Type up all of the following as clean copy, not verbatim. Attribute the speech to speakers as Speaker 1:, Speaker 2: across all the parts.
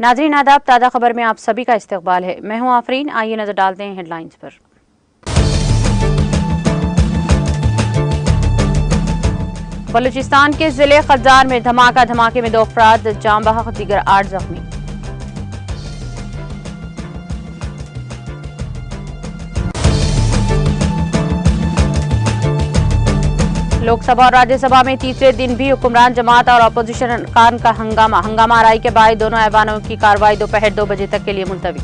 Speaker 1: नाज़रीन आदाब, ताज़ा खबर में आप सभी का इस्तकबाल है। मैं हूं आफरीन। आइए नजर डालते हैं हेडलाइंस पर। बलूचिस्तान के जिले खद्दार में धमाके में 2 अफराद जान बहक, दीगर 8 जख्मी। लोकसभा और राज्यसभा में तीसरे दिन भी हुक्मरान जमात और अपोजिशन खान का हंगामा आरई के बाद दोनों ऐवानों की कार्रवाई दोपहर 2 बजे तक के लिए मुलतवी।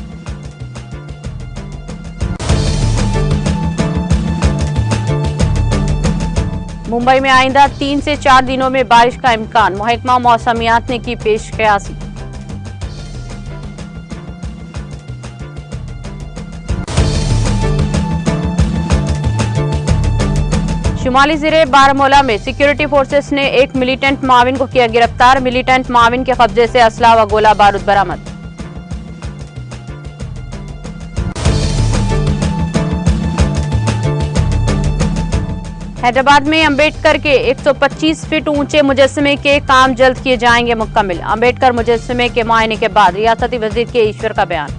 Speaker 1: मुंबई में आइंदा 3 से 4 दिनों में बारिश का इम्कान, महकमा मौसमियात ने की पेश कयासी। शुमाली जिले बारामूला में सिक्योरिटी फोर्सेस ने एक मिलिटेंट माविन को किया गिरफ्तार। मिलिटेंट माविन के कब्जे से असला व गोला बारूद बरामद। हैदराबाद में अंबेडकर के 125 फीट ऊंचे मुजस्समे के काम जल्द किए जाएंगे मुकम्मल। अंबेडकर मुजस्समे के मुआयने के बाद रियासती वजीर के ईश्वर का बयान।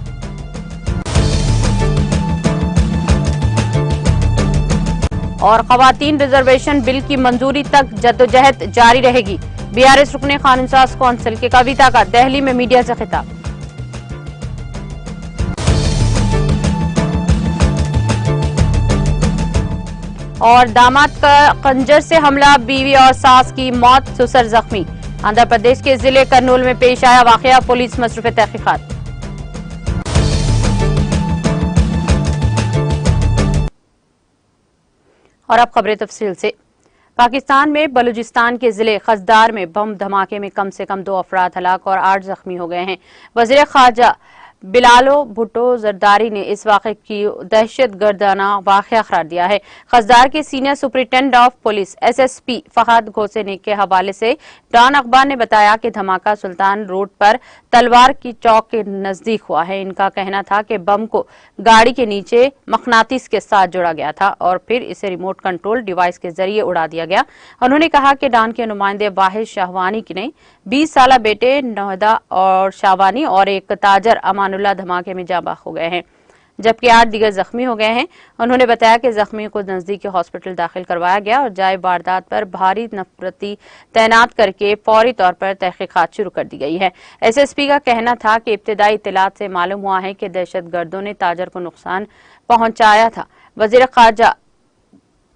Speaker 1: और खवातीन रिजर्वेशन बिल की मंजूरी तक जद्दोजहद जारी रहेगी। बीआरएस रुकने कानूनसाज कौंसिल के कविता का दिल्ली में मीडिया से खिताब। और दामाद का खंजर से हमला, बीवी और सास की मौत, ससुर जख्मी। आंध्र प्रदेश के जिले कर्नूल में पेश आया वाकया, पुलिस मसरूफ तहकीकात। और अब खबरें तफसील से। पाकिस्तान में बलूचिस्तान के जिले खजदार में बम धमाके में कम से कम 2 अफराद हलाक और 8 जख्मी हो गए हैं। वजीर खारजा बिलालो भुट्टो जरदारी ने इस वाक़े की दहशतगर्दाना वाक़या करार दिया है। खजदार के senior superintendent of police SSP Fahad घोसेने के हवाले से डॉन अखबार ने बताया कि धमाका सुल्तान रोड पर तलवार की चौक के नजदीक हुआ है। इनका कहना था कि बम को गाड़ी के नीचे मकनातीस के साथ जोड़ा गया था और फिर इसे रिमोट कंट्रोल डिवाइस के जरिए उड़ा दिया गया। उन्होंने कहा कि डॉन के नुमाइंदे वाहिद शाहवानी ने 20 साल बेटे नौहदा और शाहवानी और एक ताजर अमानुल्लाह धमाके में जाँ बहक हो गए हैं, जबकि 8 दीगर जख्मी हो गए हैं। उन्होंने बताया कि जख्मियों को नजदीकी हॉस्पिटल दाखिल करवाया गया और जाए वारदात पर भारी नफरती तैनात करके फौरी तौर पर तहकीकात शुरू कर दी गई है। SSP का कहना था कि इब्तदाई इत्तलात से मालूम हुआ है कि दहशतगर्दों ने ताजर को नुकसान पहुंचाया था। वजीर खारजा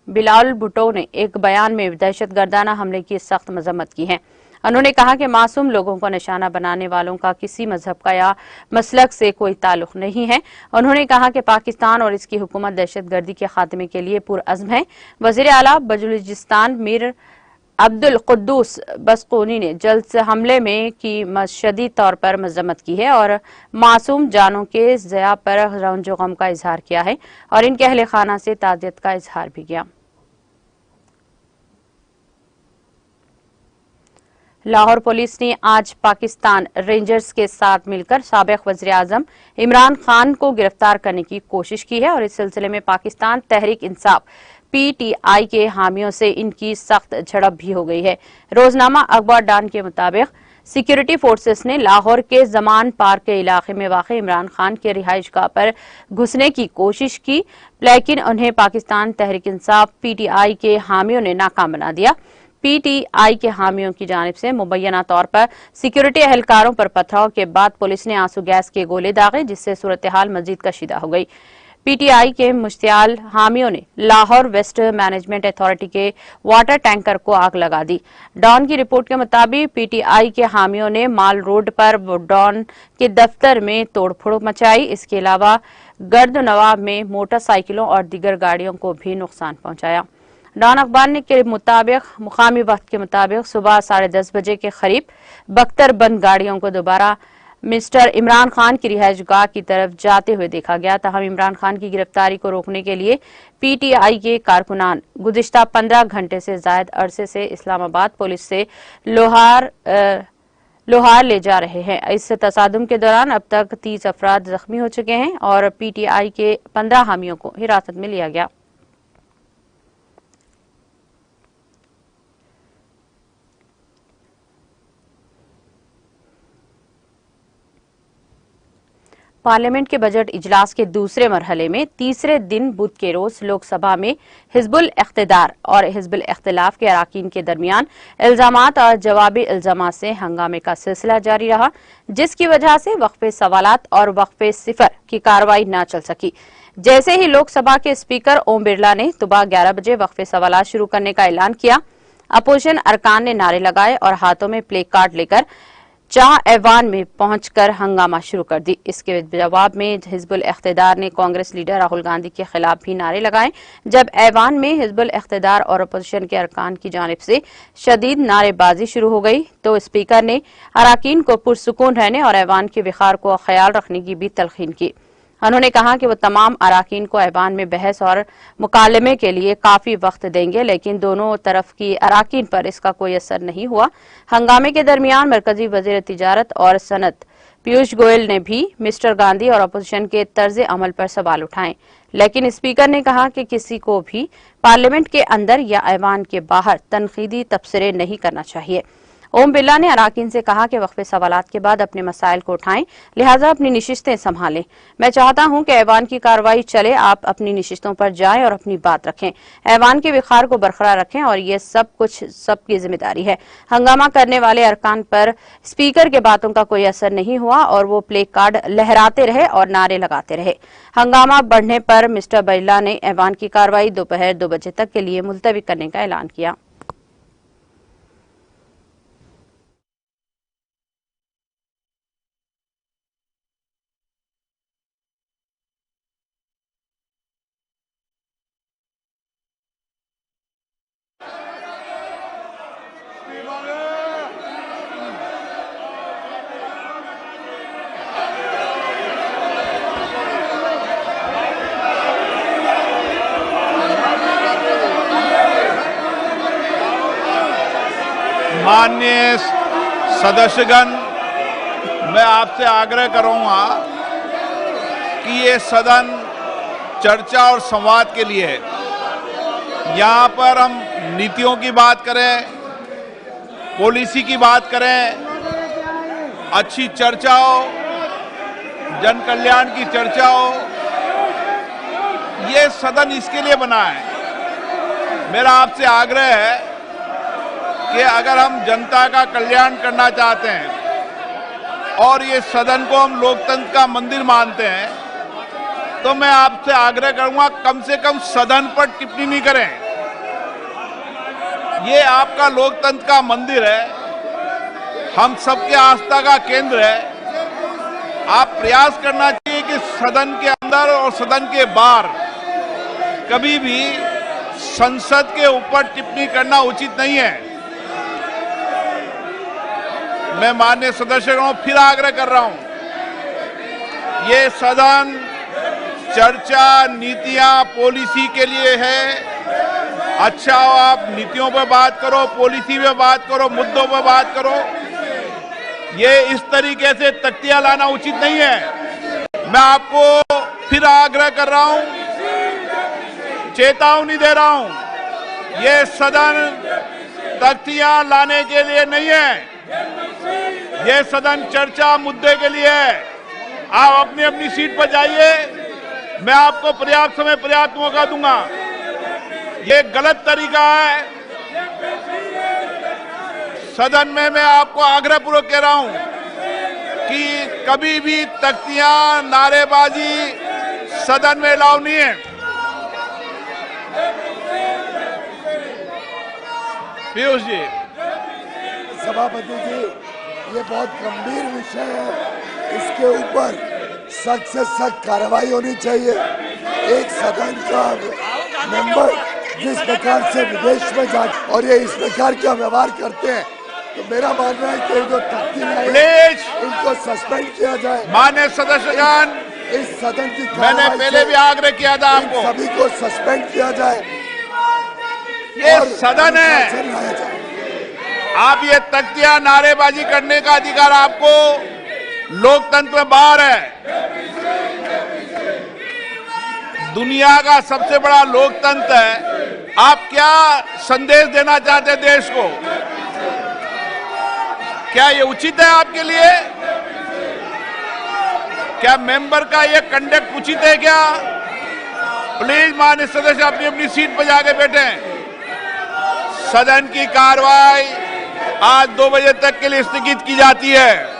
Speaker 1: बिलाल भुट्टो ने एक बयान में दहशतगर्दाना हमले की सख्त मजम्मत की है। उन्होंने कहा कि मासूम लोगों को निशाना बनाने वालों का किसी मजहब का या मसलक से कोई ताल्लुक नहीं है। उन्होंने कहा कि पाकिस्तान और इसकी हुकूमत दहशतगर्दी के खात्मे के लिए पुरअज़्म है। वज़ीर आला बलूचिस्तान मीर अब्दुल कुद्दूस बसकोनी ने जल्द से हमले में की शदीद तौर पर मजम्मत की है और मासूम जानों के ज़िया पर रंज गम का इजहार किया है और इनके अहले खाना से ताज़ियत का इजहार भी किया। लाहौर पुलिस ने आज पाकिस्तान रेंजर्स के साथ मिलकर साबिक वज़ीर आज़म इमरान खान को गिरफ्तार करने की कोशिश की है और इस सिलसिले में पाकिस्तान तहरीक इंसाफ PTI के हामियों से इनकी सख्त झड़प भी हो गई है। रोजनामा अखबार डान के मुताबिक सिक्योरिटी फोर्सेस ने लाहौर के जमान पार्क के इलाके में वाक़े इमरान खान के रिहाइश गाह पर घुसने की कोशिश की, लेकिन उन्हें पाकिस्तान तहरीक इंसाफ PTI के हामियों ने नाकाम बना दिया। PTI के हामियों की जानिब से मुबैना तौर पर सिक्योरिटी एहलकारों पर पथराव के बाद पुलिस ने आंसू गैस के गोले दागे, जिससे सूरत हाल मजीद कशीदा हो गई। PTI के मुश्तियाल हामियों ने लाहौर वेस्ट मैनेजमेंट अथॉरिटी के वाटर टैंकर को आग लगा दी। डॉन की रिपोर्ट के मुताबिक PTI के हामियों ने माल रोड पर डॉन के दफ्तर में तोड़फोड़ मचाई। इसके अलावा गर्द नवाब में मोटरसाइकिलों और दीगर गाड़ियों को भी नुकसान पहुंचाया। डॉन अखबार ने के मुताबिक मुकामी वक्त के मुताबिक सुबह 10:30 बजे के करीब बख्तर बंद गाड़ियों को दोबारा मिस्टर इमरान खान की रिहाइश गाह की तरफ जाते हुए देखा गया। ताहम इमरान खान की गिरफ्तारी को रोकने के लिए PTI के कारकुनान गुज़िश्ता 15 घंटे से जायद अरसे से इस्लामाबाद पुलिस से लोहार ले जा रहे हैं। इस तसादुम के दौरान अब तक 30 अफराद जख्मी हो चुके हैं और PTI के 15 हामियों को हिरासत में लिया गया। पार्लियामेंट के बजट इजलास के दूसरे मरहले में तीसरे दिन बुध के रोज लोकसभा में हिजबुल इख्तिदार और हिजबुल इख्तिलाफ के अराकीन के दरमियान इल्जामात और जवाबी इल्जामात से हंगामे का सिलसिला जारी रहा, जिसकी वजह से वक्फे सवालात और वक्फे सिफर की कार्रवाई न चल सकी। जैसे ही लोकसभा के स्पीकर ओम बिरला ने सुबह 11 बजे वक्फे सवालात शुरू करने का ऐलान किया, अपोजिशन अरकान ने नारे लगाए और हाथों में प्ले कार्ड लेकर शाह ऐवान में पहुंचकर हंगामा शुरू कर दी। इसके जवाब में हिजबुल इख्तिदार ने कांग्रेस लीडर राहुल गांधी के खिलाफ भी नारे लगाए। जब ऐवान में हिजबुल इख्तिदार और अपोजिशन के अरकान की जानिब से शदीद नारेबाजी शुरू हो गई तो स्पीकर ने अराकीन को पुरसुकून रहने और ऐवान के विखार को ख्याल रखने की भी तलखीन की। उन्होंने कहा कि वो तमाम अराकीन को ऐवान में बहस और मुकालमे के लिए काफी वक्त देंगे, लेकिन दोनों तरफ की अराकीन पर इसका कोई असर नहीं हुआ। हंगामे के दरमियान मरकजी वजीर तिजारत और सनत पीयूष गोयल ने भी मिस्टर गांधी और अपोजिशन के तर्ज अमल पर सवाल उठाए, लेकिन स्पीकर ने कहा कि किसी को भी पार्लियामेंट के अंदर या ऐवान के बाहर तनकीदी तबसरे नहीं करना चाहिए। ओम बिरला ने अराकीन से कहा कि वक्फे सवालात के बाद अपने मसाइल को उठाएं, लिहाजा अपनी नशिस्तें संभालें। मैं चाहता हूं कि ऐवान की कार्रवाई चले, आप अपनी नशिस्तों पर जाएं और अपनी बात रखें। ऐवान के विखार को बरकरार रखें और ये सब कुछ सबकी जिम्मेदारी है। हंगामा करने वाले अरकान पर स्पीकर के बातों का कोई असर नहीं हुआ और वो प्ले कार्ड लहराते रहे और नारे लगाते रहे। हंगामा बढ़ने पर मिस्टर बिरला ने ऐवान की कार्रवाई दोपहर 2 बजे तक के लिए मुलतवी करने का ऐलान किया।
Speaker 2: माननीय सदस्यगण, मैं आपसे आग्रह करूंगा कि ये सदन चर्चा और संवाद के लिए है। यहाँ पर हम नीतियों की बात करें, पॉलिसी की बात करें, अच्छी चर्चा हो, जन कल्याण की चर्चा हो, ये सदन इसके लिए बना है। मेरा आपसे आग्रह है कि अगर हम जनता का कल्याण करना चाहते हैं और ये सदन को हम लोकतंत्र का मंदिर मानते हैं, तो मैं आपसे आग्रह करूंगा कम से कम सदन पर टिप्पणी नहीं करें। ये आपका लोकतंत्र का मंदिर है, हम सबके आस्था का केंद्र है। आप प्रयास करना चाहिए कि सदन के अंदर और सदन के बाहर कभी भी संसद के ऊपर टिप्पणी करना उचित नहीं है। मैं माननीय सदस्यों को फिर आग्रह कर रहा हूं, ये सदन चर्चा, नीतियां, पॉलिसी के लिए है। अच्छा हो आप नीतियों पर बात करो, पॉलिसी पे बात करो, मुद्दों पर बात करो। ये इस तरीके से तख्तियां लाना उचित नहीं है। मैं आपको फिर आग्रह कर रहा हूं, चेतावनी दे रहा हूं, ये सदन तख्तियां लाने के लिए नहीं है। ये सदन चर्चा, मुद्दे के लिए है। आप अपनी अपनी सीट पर जाइए, मैं आपको पर्याप्त समय, पर्याप्त मौका दूंगा। ये गलत तरीका है। सदन में मैं आपको आग्रहपूर्वक कह रहा हूं कि कभी भी तख्तियां, नारेबाजी सदन में अलाउ नहीं है। पीयूष जी।
Speaker 3: सभापति जी, ये बहुत गंभीर विषय है, इसके ऊपर सख्त से सख्त कार्रवाई होनी चाहिए। एक सदन का मेंबर जिस प्रकार से विदेश में जा और ये इस प्रकार का व्यवहार करते हैं, तो मेरा मानना है कि जो तख्ती इनको सस्पेंड किया जाए।
Speaker 2: माननीय सदस्यगण,
Speaker 3: इस सदन की
Speaker 2: मैंने पहले भी आग्रह किया था आपको,
Speaker 3: सभी को सस्पेंड किया जाए।
Speaker 2: ये सदन है, आप ये तख्तियां, नारेबाजी करने का अधिकार आपको लोकतंत्र में बाहर है। दुनिया का सबसे बड़ा लोकतंत्र है। आप क्या संदेश देना चाहते हैं देश को? क्या ये उचित है आपके लिए? क्या मेंबर का ये कंडक्ट उचित है क्या? प्लीज माननीय सदस्य अपनी अपनी सीट पर जाके बैठे। सदन की कार्रवाई आज 2 बजे तक के लिए स्थगित की जाती है।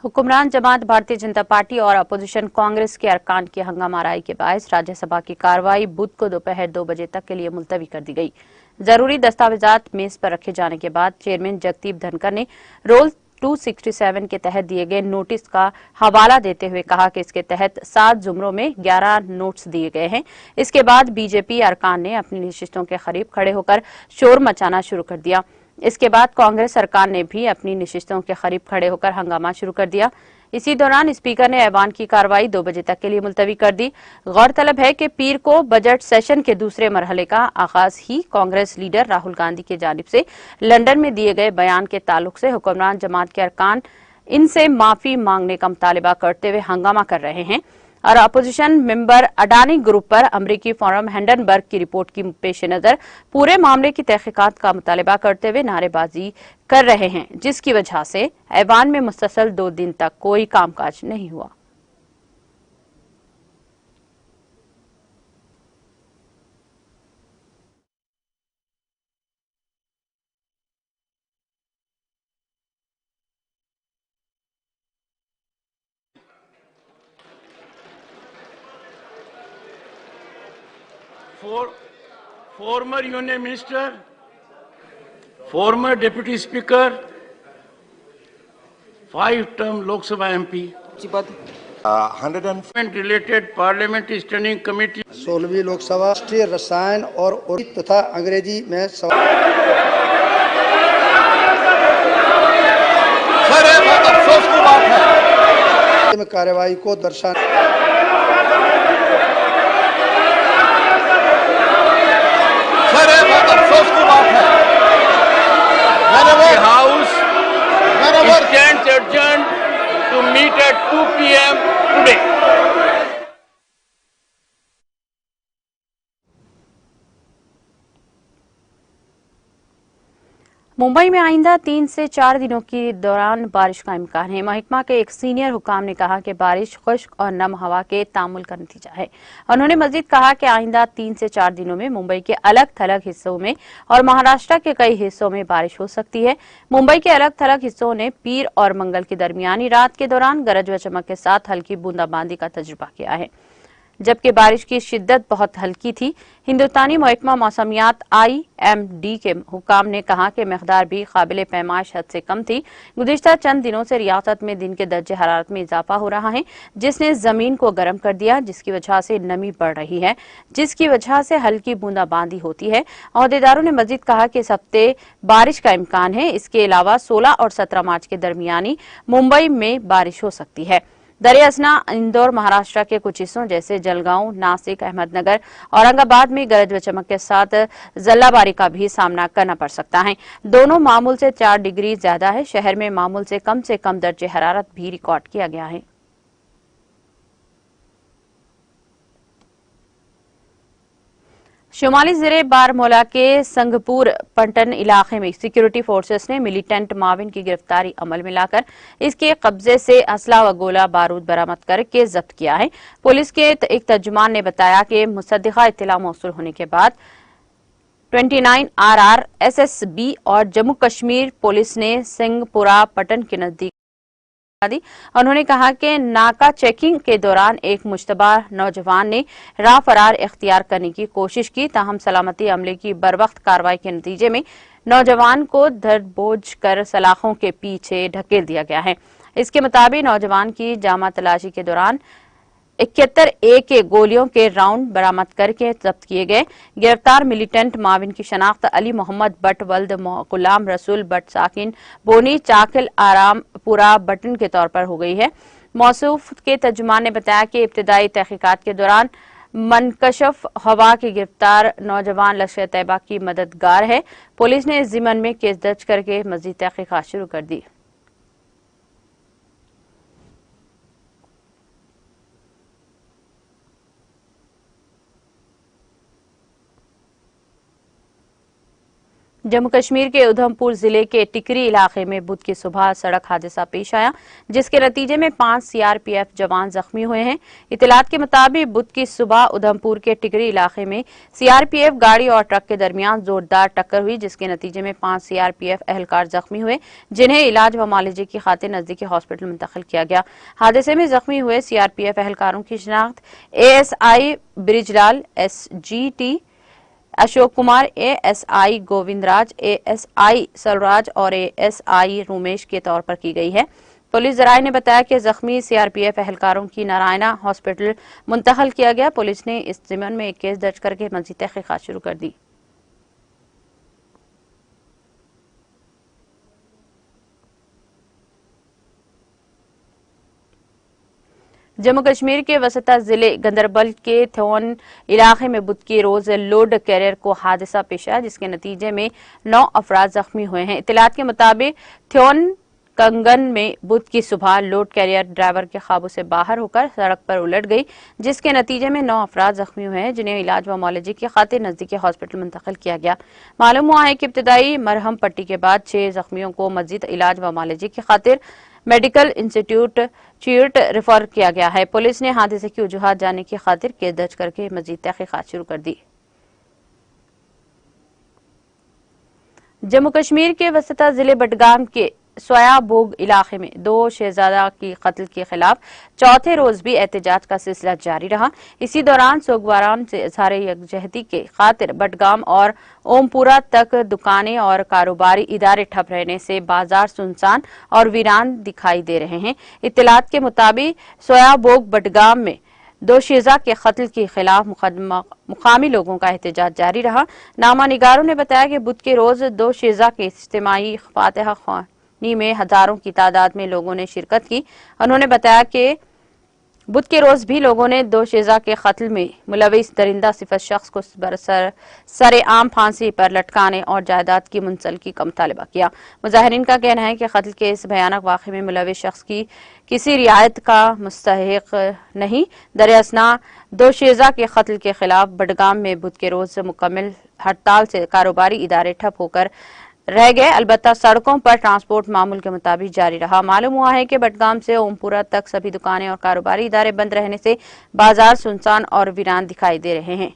Speaker 1: हुक्मरान जमात भारतीय जनता पार्टी और अपोजिशन कांग्रेस के अरकान की हंगामाराई के बायस राज्यसभा की कार्रवाई बुध को दोपहर 2 बजे तक के लिए मुलतवी कर दी गई। जरूरी दस्तावेजात मेज पर रखे जाने के बाद चेयरमैन जगदीप धनखड़ ने रोल 267 के तहत दिए गए नोटिस का हवाला देते हुए कहा कि इसके तहत 7 जुमरों में 11 नोट्स दिए गए हैं। इसके बाद बीजेपी अरकान ने अपनी नशिस्तों के करीब खड़े होकर शोर मचाना शुरू कर दिया। इसके बाद कांग्रेस सरकार ने भी अपनी नशिस्तों के करीब खड़े होकर हंगामा शुरू कर दिया। इसी दौरान स्पीकर ने ऐवान की कार्रवाई 2 बजे तक के लिए मुलतवी कर दी। गौरतलब है कि पीर को बजट सेशन के दूसरे मरहले का आगाज ही कांग्रेस लीडर राहुल गांधी की जानिब से लंदन में दिए गए बयान के ताल्लुक से हुक्मरान जमात के अरकान इनसे माफी मांगने का मुतालिबा करते हुए हंगामा कर रहे हैं और अपोजिशन मेंबर अडानी ग्रुप पर अमरीकी फोरम हिंडनबर्ग की रिपोर्ट की पेश नजर पूरे मामले की तहकीकात का मुतालिबा करते हुए नारेबाजी कर रहे हैं, जिसकी वजह से ऐवान में मुसलसल 2 दिन तक कोई कामकाज नहीं हुआ।
Speaker 4: Former Union Minister, former Deputy Speaker, 5-term Lok Sabha MP,
Speaker 5: 100
Speaker 4: related Parliamentary Standing Committee,
Speaker 6: 16वीं Lok Sabha राष्ट्रीय रसायन और उर्दू तथा अंग्रेजी में
Speaker 5: अफसोस की बात है
Speaker 6: में कार्यवाही को दर्शाने
Speaker 5: अफसोस की बात है।
Speaker 4: the House stands adjourned to meet at 2 p.m. today.
Speaker 1: Mumbai में आइंदा 3 से 4 दिनों के दौरान बारिश का इम्कान है। महकमा के एक सीनियर हुकाम ने कहा कि बारिश खुश्क और नम हवा के तामुल का नतीजा है। उन्होंने मजीद कहा कि आइंदा 3 से 4 दिनों में मुंबई के अलग थलग हिस्सों में और महाराष्ट्र के कई हिस्सों में बारिश हो सकती है। मुंबई के अलग थलग हिस्सों ने पीर और मंगल की दरमियानी रात के दौरान गरज व चमक के साथ हल्की बूंदाबांदी का तजुर्बा किया है, जबकि बारिश की शिद्दत बहुत हल्की थी। हिंदुस्तानी महकमा मौसमियात IMD के हुकाम ने कहा कि मकदार भी काबिल पैमाइश हद से कम थी। गुज़िश्ता चंद दिनों से रियासत में दिन के दर्जे हरारत में इजाफा हो रहा है, जिसने जमीन को गर्म कर दिया, जिसकी वजह से नमी बढ़ रही है, जिसकी वजह से हल्की बूंदाबांदी होती है। अहदेदारों ने मजीद कहा कि इस हफ्ते बारिश का इम्कान है। इसके अलावा 16 और 17 मार्च के दरमियानी मुंबई में बारिश हो सकती है। दरियासना इंदौर महाराष्ट्र के कुछ हिस्सों जैसे जलगांव, नासिक, अहमदनगर, औरंगाबाद में गरज व चमक के साथ जल्लाबारी का भी सामना करना पड़ सकता है। दोनों मामूल से 4 डिग्री ज्यादा है। शहर में मामूल से कम दर्जे हरारत भी रिकॉर्ड किया गया है। शुमाली जिले बारमूला के संगपुर पट्टन इलाके में सिक्योरिटी फोर्सेस ने मिलिटेंट माविन की गिरफ्तारी अमल में लाकर इसके कब्जे से असला व गोला बारूद बरामद करके जब्त किया है। पुलिस के एक तर्जुमान ने बताया कि मुसद्दिका इत्तला मौसूल होने के बाद 29 RR SSB और जम्मू कश्मीर पुलिस ने सिंगपुरा पट्टन के नजदीक दी। उन्होंने कहा कि नाका चेकिंग के दौरान एक मुश्तबा नौजवान ने राह फरार इख्तियार करने की कोशिश की, ताहम सलामती अमले की बरवक्त कार्रवाई के नतीजे में नौजवान को धरबोझ कर सलाखों के पीछे ढकेल दिया गया है। इसके मुताबिक नौजवान की जामा तलाशी के दौरान 71 AK गोलियों के राउंड बरामद करके जब्त किए गए। गिरफ्तार मिलिटेंट माविन की शनाख्त अली मोहम्मद बट वल्द गुलाम रसूल बट साकिन बोनी चाकिल आरामपुरा बटन के तौर पर हो गई है। मौसूफ के तर्जुमान ने बताया कि इब्तिदाई तहकीकात के दौरान मनकशफ हवा के गिरफ्तार नौजवान लश्कर तैयबा की मददगार है। पुलिस ने इस जिम्मन में केस दर्ज करके मजीद तहकीकात शुरू कर दी। जम्मू कश्मीर के उधमपुर जिले के टिकरी इलाके में बुध की सुबह सड़क हादसा पेश आया, जिसके नतीजे में 5 सीआरपीएफ जवान जख्मी हुए हैं। इत्तलात के मुताबिक बुध की सुबह उधमपुर के टिकरी इलाके में सीआरपीएफ गाड़ी और ट्रक के दरमियान जोरदार टक्कर हुई, जिसके नतीजे में 5 सीआरपीएफ एहलकार जख्मी हुए, जिन्हें इलाज व मुआलजे की खातिर नजदीकी हॉस्पिटल मुंतकिल किया गया। हादसे में जख्मी हुए सीआरपीएफ एहलकारों की शिनाख्त ASI Brijlal, SGT Ashok Kumar, ASI Govindraj, ASI Salraj और एएसआई रुमेश के तौर पर की गई है। पुलिस जराये ने बताया कि जख्मी सीआरपीएफ एहलकारों की नारायणा हॉस्पिटल मुंतकिल किया गया। पुलिस ने इस जिम्मन में एक केस दर्ज करके मजीद तहकीकात शुरू कर दी। जम्मू कश्मीर के वसता जिले गंदरबल के थ्योन इलाके में बुध की रोज लोड कैरियर को हादसा पेश आया, जिसके नतीजे में 9 अफराद जख्मी हुए हैं। इत्तलात के मुताबिक थ्योन कंगन में बुध की सुबह लोड कैरियर ड्राइवर के काबू से बाहर होकर सड़क पर उलट गई, जिसके नतीजे में 9 अफराद जख्मी हुए हैं, जिन्हें इलाज व मुआलजे की खातिर नजदीकी हॉस्पिटल मुंतकिल किया गया। मालूम हुआ है कि इब्तदाई मरहम पट्टी के बाद 6 जख्मियों को मजीद इलाज व मुआलजे की खातिर मेडिकल इंस्टीट्यूट चीरट रेफर किया गया है। पुलिस ने हादसे की वजूहात जानने की खातिर केस दर्ज करके मजीद तहकीकात शुरू कर दी। जम्मू कश्मीर के वसता जिले बडगाम के सोयाबोग इलाके में 2 शहजादा की कत्ल के खिलाफ चौथे रोज भी एहतजाज का सिलसिला जारी रहा। इसी दौरान सोगवारान से इजहार यकजहती के खातिर बडगाम और ओमपुरा तक दुकानें और कारोबारी इदारे ठप रहने से बाजार सुनसान और वीरान दिखाई दे रहे हैं। इत्तलात के मुताबिक सोयाबोग बडगाम में 2 शेजा के कत्ल के खिलाफ मुकामी लोगों का एहतजाज जारी रहा। नामा निगारों ने बताया कि बुध के रोज 2 शेजा के इज्तिमाई फातिहा ख्वानी में हजारों की तादाद में लोगों ने शिरकत की। उन्होंने बताया कि बुध के रोज भी लोगों ने 2 शेजा के कत्ल में मुलविस दरिंदा सिफत शख्स को सरेआम फांसी पर लटकाने और जायदाद की मुंसलकी का मुतालबा किया। मुजाहिरीन का कहना है कि कत्ल के इस भयानक वाक़े में मुलविस शख्स की किसी रियायत का मुस्तहिक नहीं। दरअसल 2 शेजा के कत्ल के खिलाफ बडगाम में बुध के रोज मुकम्मल हड़ताल से कारोबारी इदारे ठप होकर रह गए। अलबत्ता सड़कों पर ट्रांसपोर्ट मामूल के मुताबिक जारी रहा। मालूम हुआ है कि बडगाम से ओमपुरा तक सभी दुकानें और कारोबारी इदारे बंद रहने से बाजार सुनसान और वीरान दिखाई दे रहे हैं।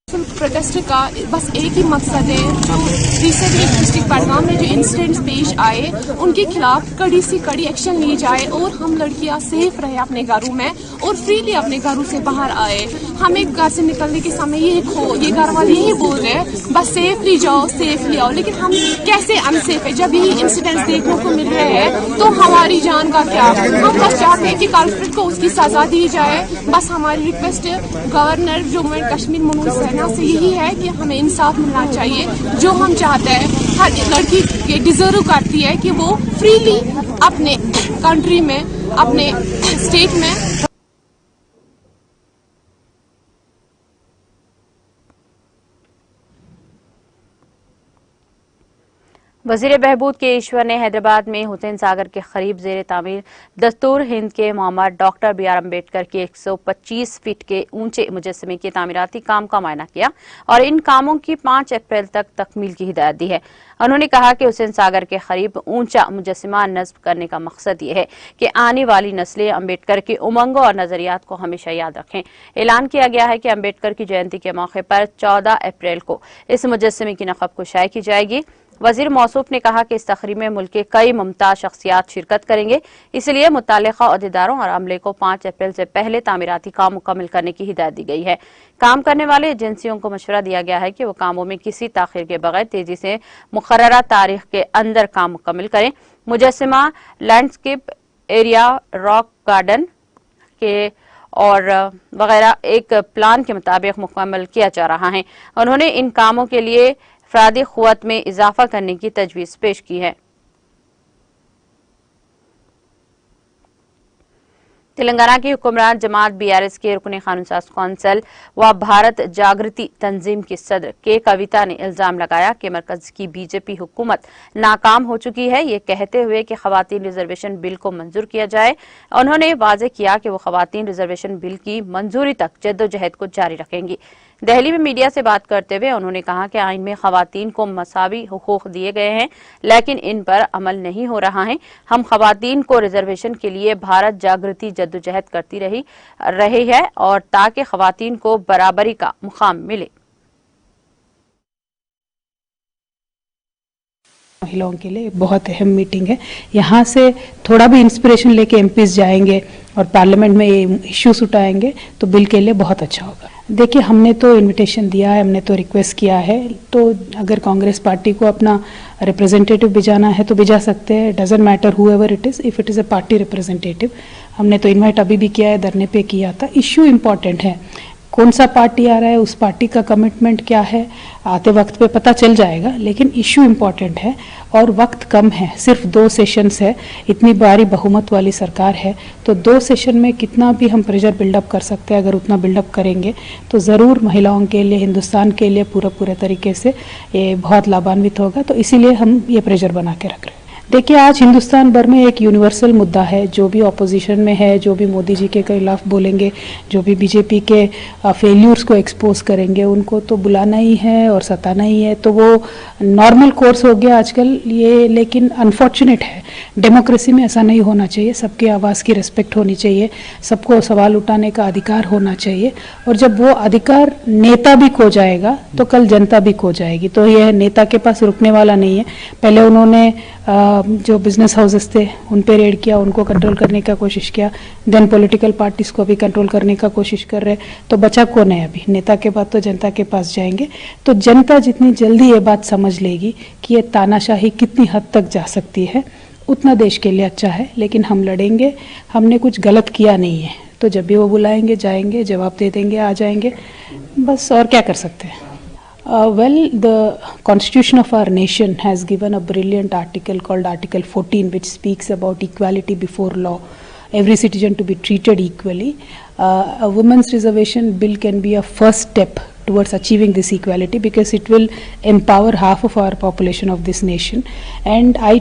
Speaker 7: प्रोटेस्ट का बस एक ही मकसद है, जो रिसेंटली डिस्ट्रिक्ट बडगाम में जो इंसिडेंट्स पेश आए उनके खिलाफ कड़ी से कड़ी एक्शन ली जाए और हम लड़कियां सेफ रहे अपने घरों में और फ्रीली अपने घरों से बाहर आए। हमें घर से निकलने के समय ये घर वाले यही बोल रहे हैं बस सेफली जाओ सेफली आओ, लेकिन हम कैसे अनसेफ है जब यही इंसिडेंट्स देखने को मिल रहे हैं तो हमारी जान का क्या। हम बस चाहते हैं कि कल्प्रिट को उसकी सजा दी जाए। बस हमारी request governor Jammu and Kashmir Manoj Sinha से यही है कि हमें इंसाफ मिलना चाहिए। जो हम चाहते हैं हर लड़की ये डिजर्व करती है कि वो फ्रीली अपने कंट्री में अपने स्टेट में।
Speaker 1: वजीर बहबूद के ईश्वर ने हैदराबाद में हुसैन सागर के करीब जेर तामीर दस्तूर हिंद के मोहम्मद डॉक्टर बी आर अम्बेडकर के 125 फीट के ऊंचे मुजस्समे के तामीराती काम का मुआयना किया और इन कामों की 5 अप्रैल तक तकमील की हिदायत दी है। उन्होंने कहा कि हुसैन सागर के करीब ऊंचा मुजस्समा नस्ब करने का मकसद ये है कि आने वाली नस्लें अम्बेडकर की उमंगों और नजरियात को हमेशा याद रखें। ऐलान किया गया है कि अम्बेडकर की जयंती के मौके पर 14 अप्रैल को इस मुजस्समे की नक़ब कुशाई की जाएगी। वजीर मौसूफ ने कहा कि इस तकरीब में मुल्क के कई मुमताज शख्सियात शिरकत करेंगे, इसलिए मुताल्लिका अहदेदारों और अमले को 5 अप्रैल से पहले तामीराती काम मुकम्मल करने की हिदायत दी गई है। काम करने वाले एजेंसियों को मशवरा दिया गया है कि वो कामों में किसी ताखिर के बगैर तेजी से मुकर्ररा तारीख के अंदर काम मुकम्मल करें। मुजस्समा लैंडस्केप एरिया, रॉक गार्डन के और वगैरह एक प्लान के मुताबिक मुकम्मल किया जा रहा है। उन्होंने इन कामों के लिए अफरादी क़ुव्वत में इजाफा करने की तजवीज़ पेश की है। तेलंगाना की हुक्मरान जमात बीआरएस के रुकने कानून साज कौंसिल व भारत जागृति तंजीम के सदर के कविता ने इल्जाम लगाया कि मरकज की बीजेपी हुकूमत नाकाम हो चुकी है, ये कहते हुए कि खवातीन रिजर्वेशन बिल को मंजूर किया जाए। उन्होंने वाजे किया कि वो खवातीन रिजर्वेशन बिल की मंजूरी तक जद्दोजहद को जारी रखेंगी। दिल्ली में मीडिया से बात करते हुए उन्होंने कहा कि आइन में खवातीन को मसावी हुकूक दिए गए हैं, लेकिन इन पर अमल नहीं हो रहा है। हम खवातीन को रिजर्वेशन के लिए भारत जागृति जद्दोजहद करती रही है और ताकि खवातीन को बराबरी का मुकाम मिले।
Speaker 8: महिलाओं के लिए बहुत अहम मीटिंग है। यहाँ से थोड़ा भी इंस्पिरेशन लेके एमपीज जाएंगे और पार्लियामेंट में ये इश्यूज उठाएंगे तो बिल के लिए बहुत अच्छा होगा। देखिए, हमने तो इनविटेशन दिया है, हमने तो रिक्वेस्ट किया है, तो अगर कांग्रेस पार्टी को अपना रिप्रेजेंटेटिव भिजाना है तो भिजा सकते हैं। Doesn't matter however it is, if it is a party representative. हमने तो इन्वाइट अभी भी किया है, धरने पे किया था। इश्यू इम्पॉर्टेंट है, कौन सा पार्टी आ रहा है, उस पार्टी का कमिटमेंट क्या है, आते वक्त पे पता चल जाएगा, लेकिन इश्यू इम्पॉर्टेंट है और वक्त कम है। सिर्फ 2 सेशंस है, इतनी भारी बहुमत वाली सरकार है, तो 2 सेशन में कितना भी हम प्रेशर बिल्डअप कर सकते हैं। अगर उतना बिल्डअप करेंगे तो ज़रूर महिलाओं के लिए, हिंदुस्तान के लिए पूरे तरीके से ये बहुत लाभान्वित होगा। तो इसीलिए हम ये प्रेशर बना के रख रहे हैं। देखिए, आज हिंदुस्तान भर में एक यूनिवर्सल मुद्दा है। जो भी ऑपोजिशन में है, जो भी मोदी जी के खिलाफ बोलेंगे, जो भी बीजेपी के फेल्यूर्स को एक्सपोज करेंगे, उनको तो बुलाना ही है और सताना ही है। तो वो नॉर्मल कोर्स हो गया आजकल ये, लेकिन अनफॉर्चुनेट है। डेमोक्रेसी में ऐसा नहीं होना चाहिए। सबकी आवाज़ की रिस्पेक्ट होनी चाहिए, सबको सवाल उठाने का अधिकार होना चाहिए। और जब वो अधिकार नेता भी खो जाएगा तो कल जनता भी खो जाएगी। तो यह नेता के पास रुकने वाला नहीं है। पहले उन्होंने जो बिजनेस हाउसेस थे उन पे रेड किया, उनको कंट्रोल करने का कोशिश किया, देन पॉलिटिकल पार्टीज को भी कंट्रोल करने का कोशिश कर रहे। तो बचा कौन है अभी? नेता के बाद तो जनता के पास जाएंगे। तो जनता जितनी जल्दी ये बात समझ लेगी कि ये तानाशाही कितनी हद तक जा सकती है, उतना देश के लिए अच्छा है। लेकिन हम लड़ेंगे, हमने कुछ गलत किया नहीं है, तो जब भी वो बुलाएंगे जाएंगे, जवाब दे देंगे, आ जाएंगे, बस। और क्या कर सकते हैं? Well, the constitution of our nation has given a brilliant article called Article 14, which speaks about equality before law, every citizen to be treated equally. A women's reservation bill can be a first step towards achieving this equality, because it will empower half of our population of this nation. And I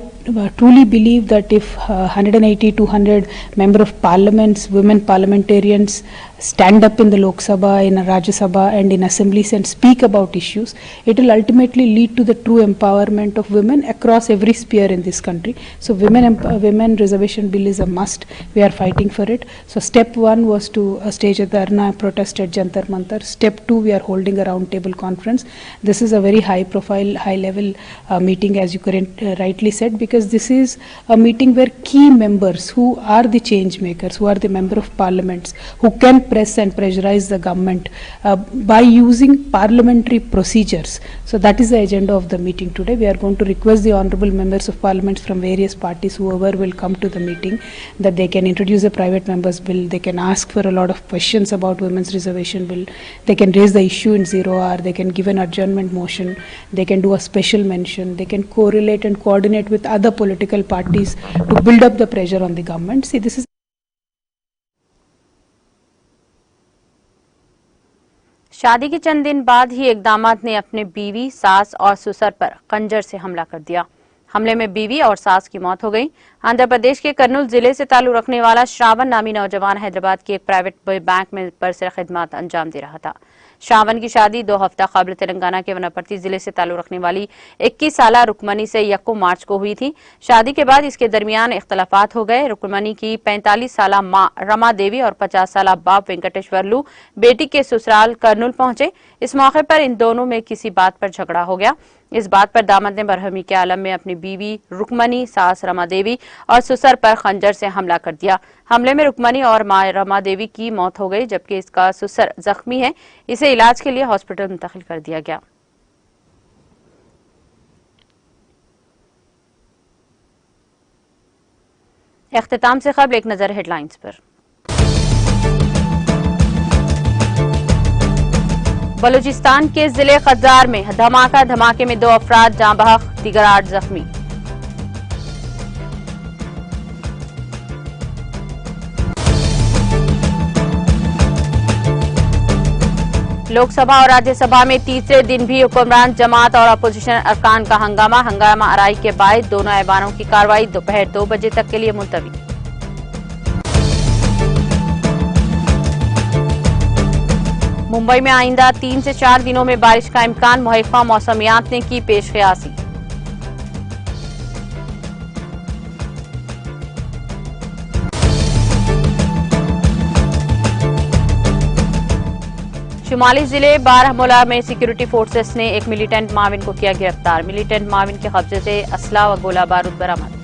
Speaker 8: truly believe that if 180 to 200 member of parliaments, women parliamentarians stand up in the Lok Sabha, in Rajya Sabha and in assemblies and speak about issues, it will ultimately lead to the true empowerment of women across every sphere in this country. So women reservation bill is a must. We are fighting for it. So step 1 was to stage a dharna protest at Jantar Mantar. Step 2, we are holding a round table conference. This is a very high profile, high level meeting, as you rightly said, because this is a meeting where key members who are the change makers, who are the member of parliaments, who can press and pressurize the government by using parliamentary procedures. So that is the agenda of the meeting today. We are going to request the honorable members of parliament from various parties, whoever will come to the meeting, that they can introduce a private members bill, they can ask for a lot of questions about women's reservation bill, they can raise the issue in 0 hour, they can give an adjournment motion, they can do a special mention, they can correlate and coordinate with other political parties to build up the pressure on the government. See, this is
Speaker 1: शादी के चंद दिन बाद ही एक दामाद ने अपने बीवी, सास और ससुर पर खंजर से हमला कर दिया। हमले में बीवी और सास की मौत हो गई। आंध्र प्रदेश के कर्नूल जिले से ताल्लुक रखने वाला श्रावण नामी नौजवान हैदराबाद की एक प्राइवेट बैंक में बरसर खिदमत अंजाम दे रहा था। श्रावण की शादी 2 हफ्ता कबल तेलंगाना के वनपर्ती जिले से ताल्लुक रखने वाली 21 साला रुकमनी से 1 मार्च को हुई थी। शादी के बाद इसके दरमियान इख्तलाफात हो गए। रुकमनी की 45 साला मां रमा देवी और 50 साला बाप वेंकटेश्वरलू बेटी के ससुराल कर्नूल पहुंचे। इस मौके पर इन दोनों में किसी बात पर झगड़ा हो गया। इस बात पर दामाद ने बरहमी के आलम में अपनी बीवी रुकमनी, सास रमा देवी और ससुर पर खंजर से हमला कर दिया। हमले में रुकमनी और मां रमा देवी की मौत हो गई, जबकि इसका ससुर जख्मी है। इसे इलाज के लिए हॉस्पिटल मुंतकिल कर दिया गया। इख्तिताम से कबल एक नजर हेडलाइंस पर। बलूचिस्तान के जिले खद्दार में धमाके में 2 अफराद जाँ बहक, दीगर 8 जख्मी। लोकसभा और राज्यसभा में तीसरे दिन भी हुक्मरान जमात और अपोजिशन अरकान का हंगामा आराई के बाद दोनों ऐवानों की कार्रवाई दोपहर 2 बजे तक के लिए मुलतवी। मुंबई में आइंदा 3 से 4 दिनों में बारिश का इम्कान, महकमा मौसमियात ने की पेशकयासी। शुमाली जिले बारामूला में सिक्योरिटी फोर्सेस ने एक मिलिटेंट माविन को किया गिरफ्तार। मिलिटेंट माविन के कब्जे से असला व गोला बारूद बरामद।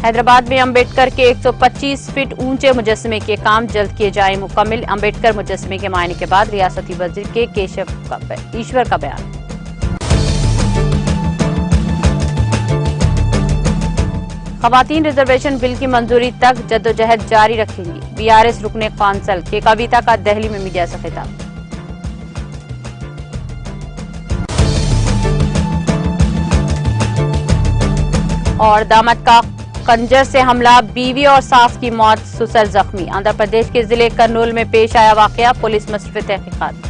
Speaker 1: हैदराबाद में अंबेडकर के 125 फीट ऊंचे मुजस्समे के काम जल्द किए जाए मुकम्मिल। अंबेडकर मुजस्समे के मायने के बाद रियासती वजीर के ईश्वर का बयान। खवातीन रिजर्वेशन बिल की मंजूरी तक जद्दोजहद जारी रखेंगी। बीआरएस रुकने कौंसल के कविता का दिल्ली में मीडिया से खिताब। और दामाद का खंजर से हमला, बीवी और सास की मौत, सुसर जख्मी। आंध्र प्रदेश के जिले कर्नूल में पेश आया वाकया, पुलिस मसरूफ तहकीकात।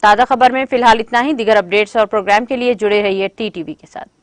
Speaker 1: ताज़ा खबर में फिलहाल इतना ही। दीगर अपडेट्स और प्रोग्राम के लिए जुड़े रहिए टीटीवी के साथ।